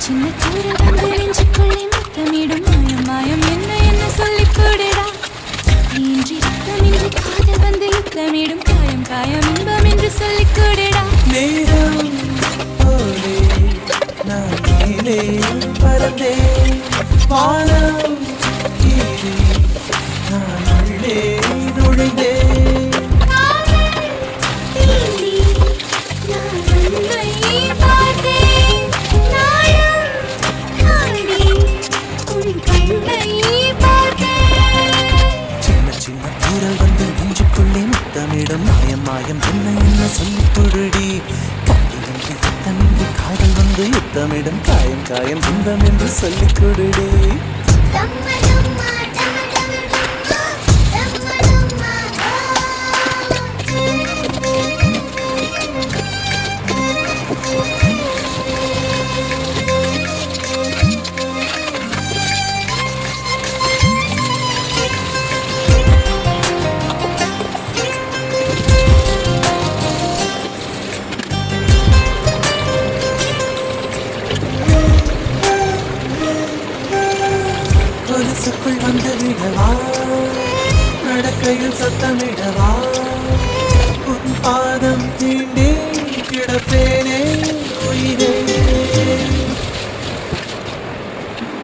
சின்ன தூரல் வந்து நெஞ்சுக்குள்ளே முத்தமிடும் மாயம் மாயம் என்ன என்ன சொல்லிக் கொடுடா இன்றி ரத்தமின்றி காதல் வந்து யுத்தமிடும் காயம் காயம் இன்பம் என்று சொல்லிக் கொடுடா நேரம் போலே நான் மேலே பறந்தே வானம் கீழே நான் உள்ளே நுழைந்தே மாயம் மாயம் என்ன என்ன சொல்லிக் கொடுடி காதல் யுத்தமின்றி காதல் வந்து யுத்தமிடும் காயம் காயம் இன்பம் என்று சொல்லிக் கொடுடி கொலுசுக்குள் வந்து விடவா நடக்கையில் சத்தமிடவா